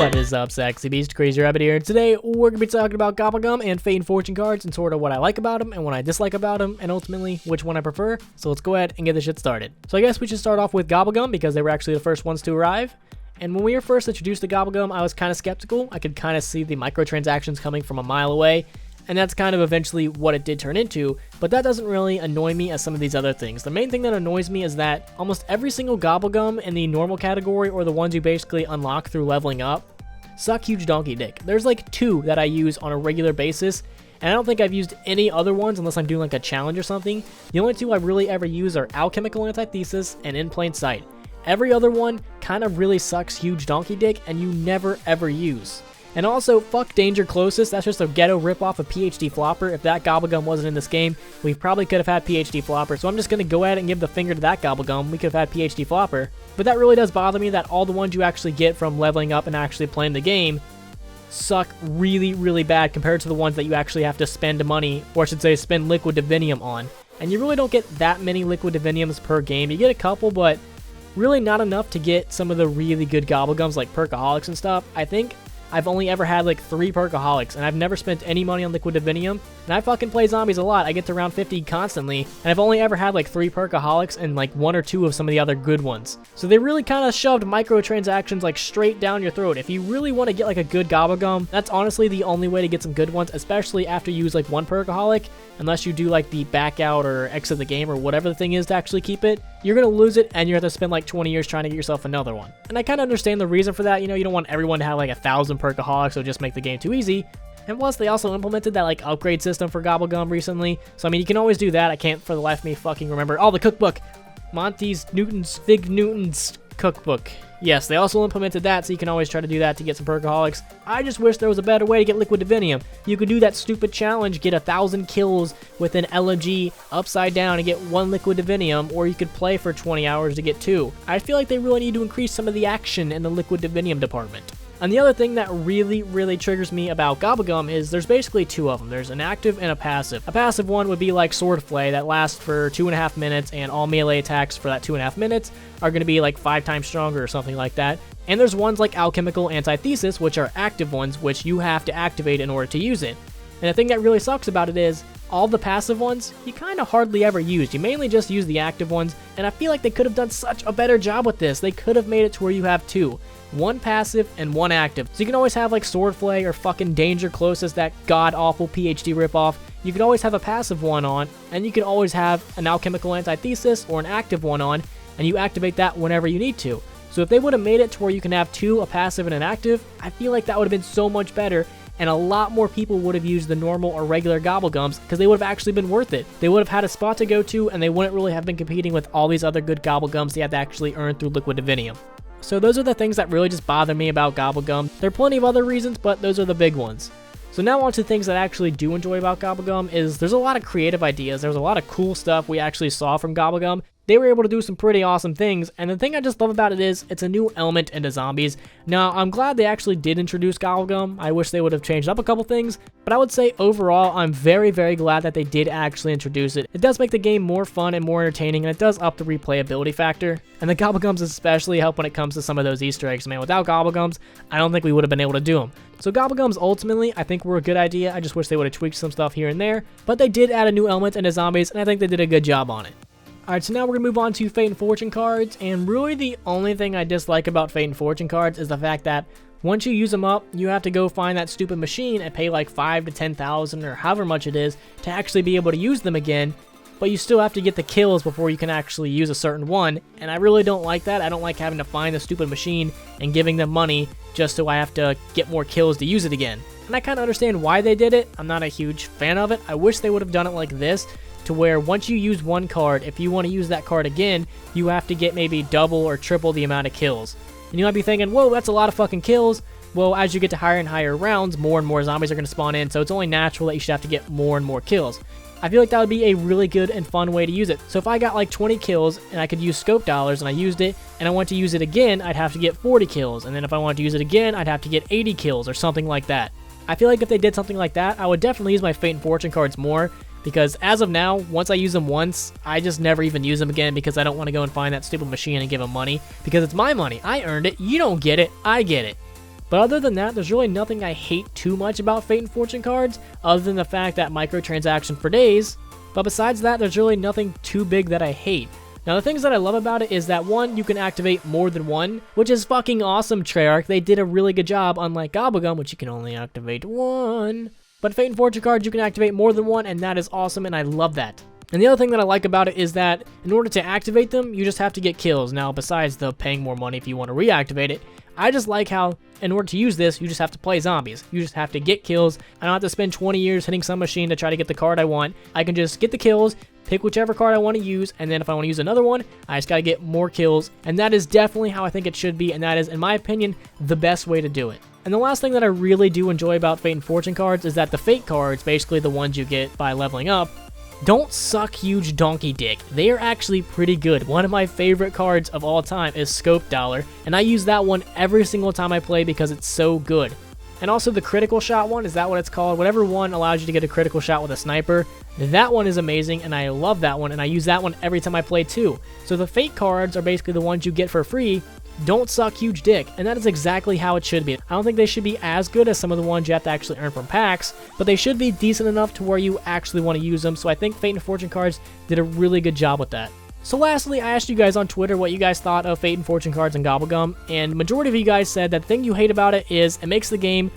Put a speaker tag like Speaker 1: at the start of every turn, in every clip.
Speaker 1: What is up, Sexy Beast? Crazy Rabbit here. Today, we're going to be talking about Gobblegum and Fate and Fortune cards and sort of what I like about them and what I dislike about them and ultimately which one I prefer. So let's go ahead and get this shit started. So I guess we should start off with Gobblegum because they were actually the first ones to arrive. And when we were first introduced to Gobblegum, I was kind of skeptical. I could kind of see the microtransactions coming from a mile away. And that's kind of eventually what it did turn into, but that doesn't really annoy me as some of these other things. The main thing that annoys me is that almost every single Gobblegum in the normal category, or the ones you basically unlock through leveling up, suck huge donkey dick. There's like 2 that I use on a regular basis, and I don't think I've used any other ones unless I'm doing like a challenge or something. The only 2 I really ever use are Alchemical Antithesis and In Plain Sight. Every other one kind of really sucks huge donkey dick, and you never ever use. And also, fuck Danger Closest, that's just a ghetto ripoff of PhD Flopper. If that Gobblegum wasn't in this game, we probably could have had PhD Flopper, so I'm just going to go ahead and give the finger to that Gobblegum. We could have had PhD Flopper. But that really does bother me that all the ones you actually get from leveling up and actually playing the game suck really, really bad compared to the ones that you actually have to spend money, or I should say spend Liquid Divinium on. And you really don't get that many Liquid Diviniums per game. You get a couple, but really not enough to get some of the really good Gobblegums like Perkaholics and stuff. I think I've only ever had like 3 Perkaholics, and I've never spent any money on Liquid Divinium, and I fucking play zombies a lot. I get to round 50 constantly, and I've only ever had like 3 Perkaholics and like 1 or 2 of some of the other good ones. So they really kind of shoved microtransactions like straight down your throat. If you really want to get like a good Gobblegum, that's honestly the only way to get some good ones, especially after you use like 1 Perkaholic, unless you do like the back out or exit the game or whatever the thing is to actually keep it. You're going to lose it, and you have to spend like 20 years trying to get yourself another one. And I kind of understand the reason for that. You know, you don't want everyone to have like 1,000 Perkaholics, so just make the game too easy. And plus, they also implemented that like upgrade system for Gobblegum recently. So I mean, you can always do that. I can't for the life of me fucking remember. Oh, the cookbook. Fig Newton's cookbook. Yes, they also implemented that, so you can always try to do that to get some Perkaholics. I just wish there was a better way to get Liquid Divinium. You could do that stupid challenge, get 1,000 kills with an LMG upside down and get 1 Liquid Divinium, or you could play for 20 hours to get 2. I feel like they really need to increase some of the action in the Liquid Divinium department. And the other thing that really triggers me about Gobblegum is there's basically 2 of them. There's an active and a passive. A passive one would be like Swordplay that lasts for 2.5 minutes, and all melee attacks for that 2.5 minutes are going to be like 5 times stronger or something like that. And there's ones like Alchemical Antithesis, which are active ones, which you have to activate in order to use it. And the thing that really sucks about it is all the passive ones, you kind of hardly ever use. You mainly just use the active ones, and I feel like they could have done such a better job with this. They could have made it to where you have 2. 1 passive and 1 active. So you can always have like Swordplay or fucking Danger Closest, that god-awful PhD ripoff. You could always have a passive one on, and you could always have an Alchemical Antithesis or an active one on, and you activate that whenever you need to. So if they would have made it to where you can have 2, a passive and an active, I feel like that would have been so much better, and a lot more people would have used the normal or regular Gobblegums because they would have actually been worth it. They would have had a spot to go to, and they wouldn't really have been competing with all these other good Gobblegums they had to actually earn through Liquid Divinium. So those are the things that really just bother me about Gobblegum. There are plenty of other reasons, but those are the big ones. So now on to things that I actually do enjoy about Gobblegum is there's a lot of creative ideas. There's a lot of cool stuff we actually saw from Gobblegum. They were able to do some pretty awesome things, and the thing I just love about it is it's a new element into zombies. Now, I'm glad they actually did introduce Gobblegum. I wish they would have changed up a couple things, but I would say overall, I'm very glad that they did actually introduce it. It does make the game more fun and more entertaining, and it does up the replayability factor. And the Gobblegums especially help when it comes to some of those Easter eggs, man. Without Gobblegums, I don't think we would have been able to do them. So Gobblegums ultimately, I think were a good idea. I just wish they would have tweaked some stuff here and there, but they did add a new element into zombies, and I think they did a good job on it. Alright, so now we're going to move on to Fate and Fortune cards, and really the only thing I dislike about Fate and Fortune cards is the fact that once you use them up, you have to go find that stupid machine and pay like 5 to 10,000 or however much it is to actually be able to use them again, but you still have to get the kills before you can actually use a certain one, and I really don't like that. I don't like having to find the stupid machine and giving them money just so I have to get more kills to use it again. And I kind of understand why they did it. I'm not a huge fan of it. I wish they would have done it like this, to where once you use one card, if you want to use that card again, you have to get maybe double or triple the amount of kills. And you might be thinking, whoa, that's a lot of fucking kills. Well, as you get to higher and higher rounds, more and more zombies are going to spawn in, so it's only natural that you should have to get more and more kills. I feel like that would be a really good and fun way to use it. So if I got like 20 kills and I could use scope dollars and I used it and I want to use it again, I'd have to get 40 kills. And then if I wanted to use it again, I'd have to get 80 kills or something like that. I feel like if they did something like that, I would definitely use my Fate and Fortune cards more, because as of now, once I use them once, I just never even use them again because I don't want to go and find that stupid machine and give them money, because it's my money. I earned it. You don't get it. I get it. But other than that, there's really nothing I hate too much about Fate and Fortune cards, other than the fact that microtransaction for days. But besides that, there's really nothing too big that I hate. Now, the things that I love about it is that, one, you can activate more than one, which is fucking awesome, Treyarch. They did a really good job, unlike Gobblegum, which you can only activate one. But Fate and Fortune cards, you can activate more than one, and that is awesome, and I love that. And the other thing that I like about it is that in order to activate them, you just have to get kills. Now, besides the paying more money if you want to reactivate it, I just like how, in order to use this, you just have to play zombies. You just have to get kills. I don't have to spend 20 years hitting some machine to try to get the card I want. I can just get the kills, pick whichever card I want to use, and then if I want to use another one, I just got to get more kills. And that is definitely how I think it should be, and that is, in my opinion, the best way to do it. And the last thing that I really do enjoy about Fate and Fortune cards is that the Fate cards, basically the ones you get by leveling up, don't suck huge donkey dick. They are actually pretty good. One of my favorite cards of all time is Scope Dollar, and I use that one every single time I play because it's so good. And also the critical shot one, is that what it's called? Whatever one allows you to get a critical shot with a sniper, that one is amazing, and I love that one, and I use that one every time I play too. So the Fate cards are basically the ones you get for free, don't suck huge dick, and that is exactly how it should be. I don't think they should be as good as some of the ones you have to actually earn from packs, but they should be decent enough to where you actually want to use them, so I think Fate and Fortune cards did a really good job with that. So lastly, I asked you guys on Twitter what you guys thought of Fate and Fortune cards and Gobblegum, and majority of you guys said that the thing you hate about it is it makes the game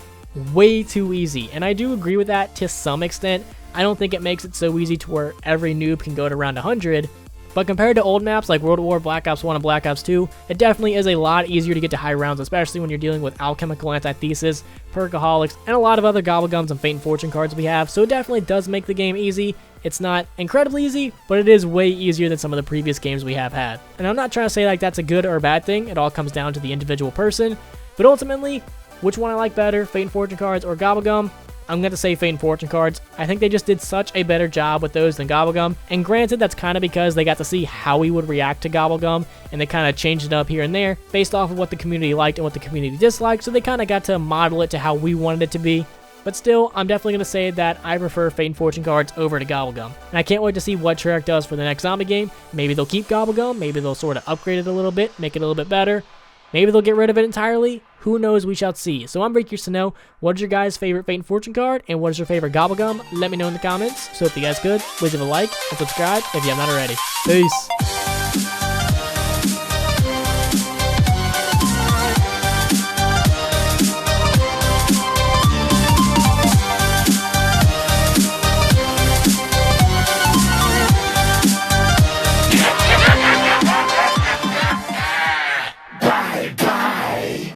Speaker 1: way too easy, and I do agree with that to some extent. I don't think it makes it so easy to where every noob can go to round 100, but compared to old maps like World at War, Black Ops 1, and Black Ops 2, it definitely is a lot easier to get to high rounds, especially when you're dealing with Alchemical Antithesis, Perkaholics, and a lot of other Gobblegums and Fate and Fortune cards we have, so it definitely does make the game easy. It's not incredibly easy, but it is way easier than some of the previous games we have had. And I'm not trying to say like that's a good or a bad thing, it all comes down to the individual person, but ultimately, which one I like better, Fate and Fortune cards or Gobblegum? I'm going to say Fate and Fortune cards. I think they just did such a better job with those than Gobblegum. And granted, that's kind of because they got to see how we would react to Gobblegum, and they kind of changed it up here and there based off of what the community liked and what the community disliked, so they kind of got to model it to how we wanted it to be. But still, I'm definitely going to say that I prefer Fate and Fortune cards over to Gobblegum. And I can't wait to see what Treyarch does for the next zombie game. Maybe they'll keep Gobblegum, maybe they'll sort of upgrade it a little bit, make it a little bit better. Maybe they'll get rid of it entirely. Who knows? We shall see. So I'm very curious to know, what is your guys' favorite Fate and Fortune card, and what is your favorite Gobblegum? Let me know in the comments. So if you guys could, please leave a like and subscribe if you have not already. Peace.